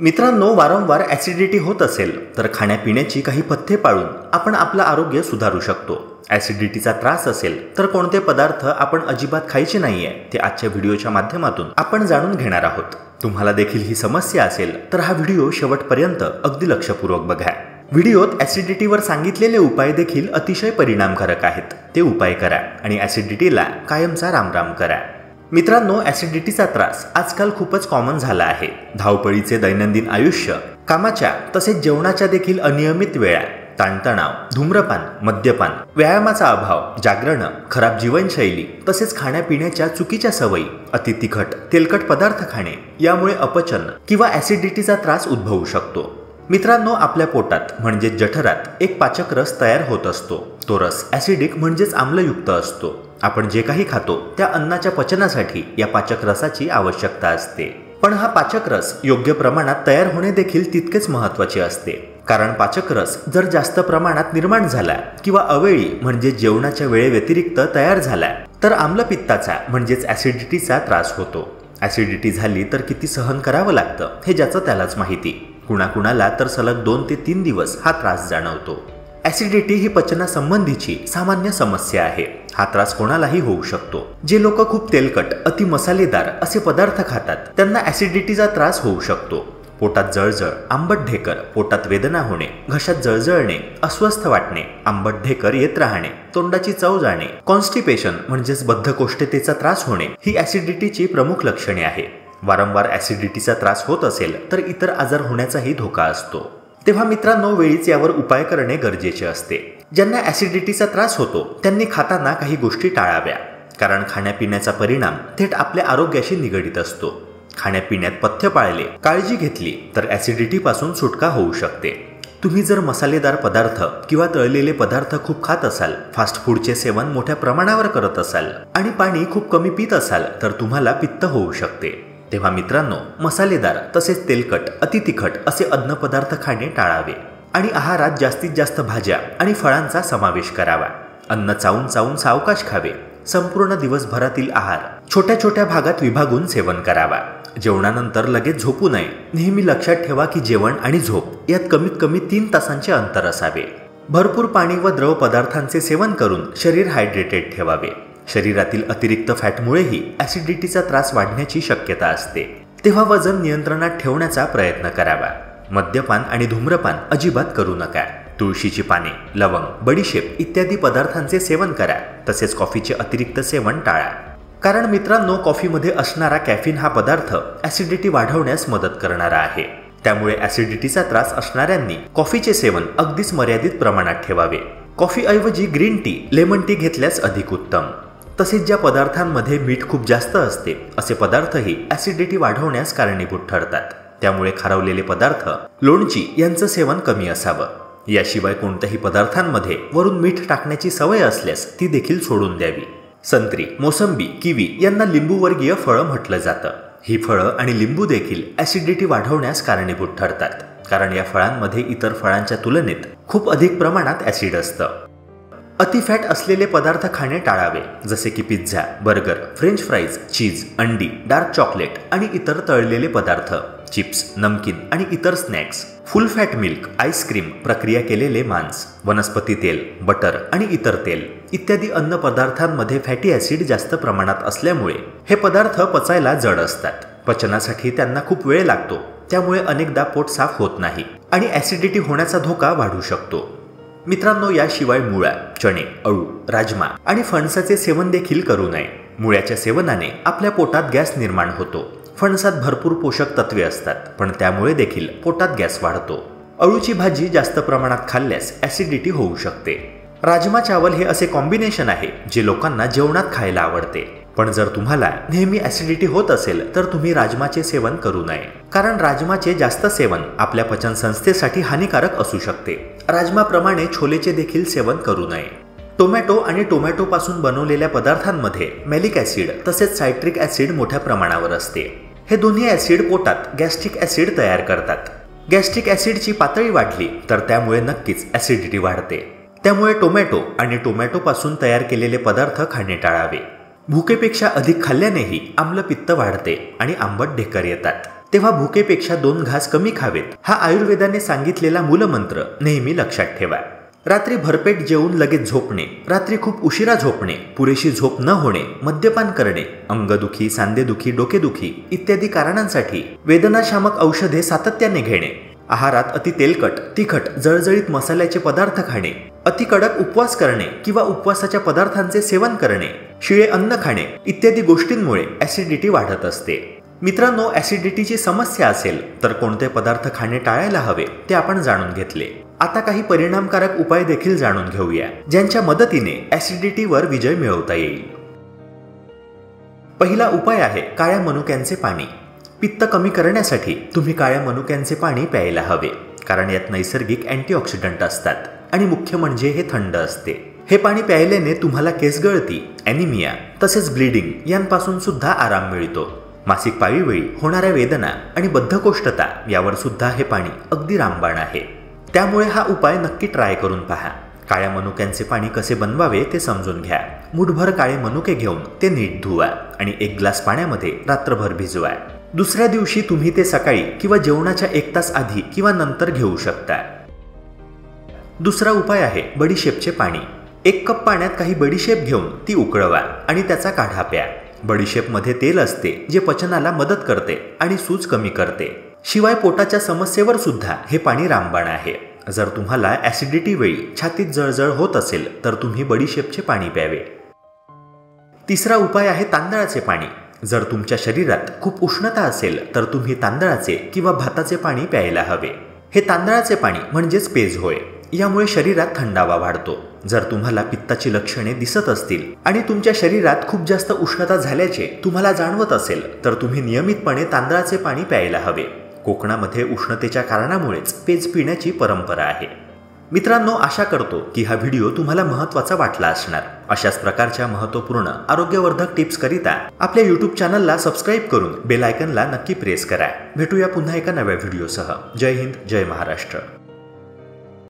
मित्रांनो, वारंवार ॲसिडिटी होत असेल तर खाण्यापिण्याची काही पथ्ये पाळून आपण आपलं आरोग्य सुधारू शकतो. ॲसिडिटीचा त्रास असेल तर कोणते पदार्थ आपण अजिबात खायचे नाहीये ते आजच्या व्हिडिओच्या माध्यमातून आपण जाणून घेणार आहोत. तुम्हाला देखील ही समस्या असेल तर हा व्हिडिओ शेवटपर्यंत अगदी लक्षपूर्वक बघा. व्हिडिओत ॲसिडिटीवर सांगितलेले उपाय देखील अतिशय परिणामकारक आहेत. ते उपाय करा आणि ॲसिडिटीला कायमचा रामराम करा. मित्रांनो, ॲसिडिटीचा त्रास आजकाल खूपच कॉमन झाला आहे. धावपळीचे दैनंदिन आयुष्य, कामाच्या तसेच जेवणाच्या देखील अनियमित वेळा, ताणतणाव, धूम्रपान, मद्यपान, व्यायामाचा अभाव, जागरण, खराब जीवनशैली तसेच खाण्यापिण्याच्या चुकीच्या सवयी, अति तिखट तेलकट पदार्थ खाणे यामुळे अपचन किंवा ॲसिडिटीचा त्रास उद्भवू शकतो. मित्रांनो, आपल्या पोटात म्हणजे जठरात एक पाचक रस तयार होत असतो. तो रस ॲसिडिक म्हणजेच आम्लयुक्त असतो. आपण जे काही खातो त्या अन्नाच्या पचनासाठी या पाचक रसाची आवश्यकता असते. पण हा पाचक रस योग्य प्रमाणात तयार होणे देखील तितकेच महत्त्वाचे असते. कारण पाचक रस जर जास्त प्रमाणात निर्माण झाला किंवा अवेळी म्हणजे जेवणाच्या वेळेव्यतिरिक्त तयार झाला तर आम्लपित्ताचा म्हणजेच ॲसिडिटीचा त्रास होतो. ॲसिडिटी झाली तर किती सहन करावं लागतं हे ज्याचं त्यालाच माहिती. कुणाकुणाला तर सलग 2 ते 3 दिवस हा त्रास जाणवतो. ॲसिडिटी ही पचनासंबंधीची सामान्य समस्या आहे. हा त्रास कोणालाही होऊ शकतो. जे लोक खूप तेलकट, अति मसालेदार असे पदार्थ खातात त्यांना ॲसिडिटीचा त्रास होऊ शकतो. पोटात जळजळ, आंबट ढेकर, पोटात वेदना होणे, घशात जळजळणे, अस्वस्थ वाटणे, आंबट ढेकर येत राहणे, तोंडाची चव जाणे, कॉन्स्टिपेशन म्हणजेच बद्धकोष्ठतेचा त्रास होणे ही ॲसिडिटीची प्रमुख लक्षणे आहे. वारंवार ॲसिडिटीचा त्रास होत असेल तर इतर आजार होण्याचाही धोका असतो. तेव्हा मित्रांनो, वेळीच यावर उपाय करणे गरजेचे असते. ज्यांना ॲसिडिटीचा त्रास होतो त्यांनी खाताना काही गोष्टी टाळाव्या. कारण खाण्यापिण्याचा परिणाम थेट आपल्या आरोग्याशी निगडीत असतो. खाण्यापिण्यात पथ्य पाळले, काळजी घेतली तर ॲसिडिटीपासून सुटका होऊ शकते. तुम्ही जर मसालेदार पदार्थ किंवा तळलेले पदार्थ खूप खात असाल, फास्ट फूडचे सेवन मोठ्या प्रमाणावर करत असाल आणि पाणी खूप कमी पित असाल तर तुम्हाला पित्त होऊ शकते. तेव्हा मित्रांनो, मसालेदार तसेच तेलकट, अति तिखट असे अन्न पदार्थ खाणे टाळावे आणि आहारात जास्तीत जास्त भाज्या आणि फळांचा समावेश करावा. अन्न चावून चावून सावकाश खावे. संपूर्ण दिवसभरातील आहार छोट्या छोट्या भागात विभागून सेवन करावा. जेवणानंतर लगेच झोपू नये. नेहमी लक्षात ठेवा की जेवण आणि झोप यात कमीत कमी 3 तासांचे अंतर असावे. भरपूर पाणी व द्रव पदार्थांचे सेवन करून शरीर हायड्रेटेड ठेवावे. शरीरातील अतिरिक्त फॅटमुळेही ॲसिडिटीचा त्रास वाढण्याची शक्यता असते. तेव्हा वजन नियंत्रणात ठेवण्याचा प्रयत्न करावा. मद्यपान आणि धूम्रपान अजिबात करू नका. तुळशीची पाने, लवंग, बडीशेप इत्यादी पदार्थांचे सेवन करा. तसेच कॉफीचे अतिरिक्त सेवन टाळा. कारण मित्रांनो, कॉफीमध्ये असणारा कॅफिन हा पदार्थ ॲसिडिटी वाढवण्यास मदत करणारा आहे. त्यामुळे ॲसिडिटीचा त्रास असणाऱ्यांनी कॉफीचे सेवन अगदीच मर्यादित प्रमाणात ठेवावे. कॉफीऐवजी ग्रीन टी, लेमन टी घेतल्यास अधिक उत्तम. तसेच ज्या पदार्थांमध्ये मीठ खूप जास्त असते असे पदार्थही ॲसिडिटी वाढवण्यास कारणीभूत ठरतात. त्यामुळे खारवलेले पदार्थ, लोणची यांचं सेवन कमी असावं. याशिवाय कोणत्याही पदार्थांमध्ये वरून मीठ टाकण्याची सवय असल्यास ती देखील सोडून द्यावी. संत्री, मोसंबी, किवी यांना लिंबूवर्गीय फळं म्हटलं जातं. ही फळं आणि लिंबू देखील ॲसिडिटी वाढवण्यास कारणीभूत ठरतात. कारण या फळांमध्ये इतर फळांच्या तुलनेत खूप अधिक प्रमाणात ॲसिड असतं. अतिफॅट असलेले पदार्थ खाणे टाळावे. जसे की पिझ्झा, बर्गर, फ्रेंच फ्राईज, चीज, अंडी, डार्क चॉकलेट आणि इतर तळलेले पदार्थ, चिप्स, नमकीन आणि इतर स्नॅक्स, फुल फॅट मिल्क, आईस्क्रीम, प्रक्रिया केलेले मांस, वनस्पती तेल, बटर आणि इतर तेल इत्यादी अन्न पदार्थांमध्ये फॅटी ॲसिड जास्त प्रमाणात असल्यामुळे हे पदार्थ पचायला जड असतात. पचनासाठी त्यांना खूप वेळ लागतो. त्यामुळे अनेकदा पोट साफ होत नाही आणि ॲसिडिटी होण्याचा धोका वाढू शकतो. मित्रांनो, याशिवाय मुळा, चणे, अळू, राजमा आणि फणसाचे सेवन देखील करू नये. मुळ्याच्या सेवनाने आपल्या पोटात गॅस निर्माण होतो. फणसात भरपूर पोषक तत्वे असतात पण त्यामुळे देखील पोटात गॅस वाढतो. अळूची भाजी जास्त प्रमाणात खाल्ल्यास ॲसिडिटी होऊ शकते. राजमा चावल हे असे कॉम्बिनेशन आहे जे लोकांना जेवणात खायला आवडते. पण जर तुम्हाला नेहमी ॲसिडिटी होत असेल तर तुम्ही राजमाचे सेवन करू नये. कारण राजमाचे जास्त सेवन आपल्या पचन संस्थेसाठी हानिकारक असू शकते. राजमाप्रमाणे छोलेचे देखील सेवन करू नये. टोमॅटो आणि टोमॅटोपासून बनवलेल्या पदार्थांमध्ये मॅलिक ॲसिड तसेच सायट्रिक ॲसिड मोठ्या प्रमाणावर असते. हे दोन्ही ॲसिड पोटात गॅस्ट्रिक ॲसिड तयार करतात. गॅस्ट्रिक ॲसिडची पातळी वाढली तर त्यामुळे नक्कीच ॲसिडिटी वाढते. त्यामुळे टोमॅटो आणि टोमॅटोपासून तयार केलेले पदार्थ खाणे टाळावे. भुकेपेक्षा अधिक खाल्ल्यानेही आम्लपित्त वाढते आणि आंबट ढेकर येतात. तेव्हा भुकेपेक्षा 2 घास कमी खावेत हा आयुर्वेदाने सांगितलेला मूलमंत्र नेहमी लक्षात ठेवा. रात्री भरपेट जेवून लगेच झोपणे, रात्री खूप उशिरा झोपणे, पुरेशी झोप न होणे, मद्यपान करणे, अंगदुखी, सांधेदुखी, डोकेदुखी इत्यादी कारणांसाठी वेदनाशामक औषधे सातत्याने घेणे, आहारात अति तेलकट, तिखट, जळजळीत मसाल्याचे पदार्थ खाणे, अति कडक उपवास करणे किंवा उपवासाच्या पदार्थांचे सेवन करणे, शिळे अन्न खाणे इत्यादी गोष्टींमुळे ऍसिडिटी वाढत असते. मित्रांनो, ऍसिडिटीची समस्या असेल तर कोणते पदार्थ खाणे टाळायला हवे ते आपण जाणून घेतले. आता काही परिणामकारक उपाय देखील जाणून घेऊया ज्यांच्या मदतीने ऍसिडिटीवर विजय मिळवता येईल. पहिला उपाय आहे काळ्या मनुक्यांचे पाणी. पित्त कमी करण्यासाठी तुम्ही काळ्या मनुक्यांचे पाणी प्यायला हवे, कारण यात नैसर्गिक अँटीऑक्सिडंट असतात आणि मुख्य म्हणजे हे थंड असते. हे पाणी प्यायल्याने तुम्हाला केसगळती, ॲनिमिया तसेच ब्लीडिंग यांपासून सुद्धा आराम मिळतो. मासिक पाळीवेळी होणाऱ्या वेदना आणि बद्धकोष्ठता यावर सुद्धा हे पाणी अगदी रामबाण आहे. त्यामुळे हा उपाय नक्की ट्राय करून पहा. काळ्या मनुक्यांचे पाणी कसे बनवावे ते समजून घ्या. मुठभर काळे मनुके घेऊन ते नीट धुवा आणि 1 ग्लास पाण्यामध्ये रात्रभर भिजवा. दुसऱ्या दिवशी तुम्ही ते सकाळी किंवा जेवणाच्या 1 तास आधी किंवा नंतर घेऊ शकता. दुसरा उपाय आहे बडीशेपचे पाणी. 1 कप पाण्यात काही बडीशेप घेऊन ती उकळवा आणि त्याचा काढा प्या. बडीशेपमध्ये तेल असते जे पचनाला मदत करते आणि सूज कमी करते. शिवाय पोटाच्या समस्येवर सुद्धा हे पाणी रामबाण आहे. जर तुम्हाला ऍसिडिटी वेळी छातीत जळजळ होत असेल तर तुम्ही बडीशेपचे पाणी प्यावे. तिसरा उपाय आहे तांदळाचे पाणी. जर तुमच्या शरीरात खूप उष्णता असेल तर तुम्ही तांदळाचे किंवा भाताचे पाणी प्यायला हवे. हे तांदळाचे पाणी म्हणजेच पेज होय. यामुळे शरीरात थंडावा वाढतो. जर तुम्हाला पित्ताची लक्षणे दिसत असतील आणि तुमच्या शरीरात खूप जास्त उष्णता झाल्याचे तुम्हाला जाणवत असेल तर तुम्ही नियमितपणे तांदळाचे पाणी प्यायला हवे. कोकणामध्ये उष्णतेच्या कारणामुळेच पेज पिण्याची परंपरा आहे. मित्रांनो, आशा करतो की हा व्हिडिओ तुम्हाला महत्त्वाचा वाटला असणार. अशाच प्रकारच्या महत्त्वपूर्ण आरोग्यवर्धक टिप्स करिता आपल्या YouTube चॅनलला सबस्क्राईब करून बेल आयकनला नक्की प्रेस करा. भेटूया पुन्हा एका नव्या व्हिडिओसह. जय हिंद, जय महाराष्ट्र.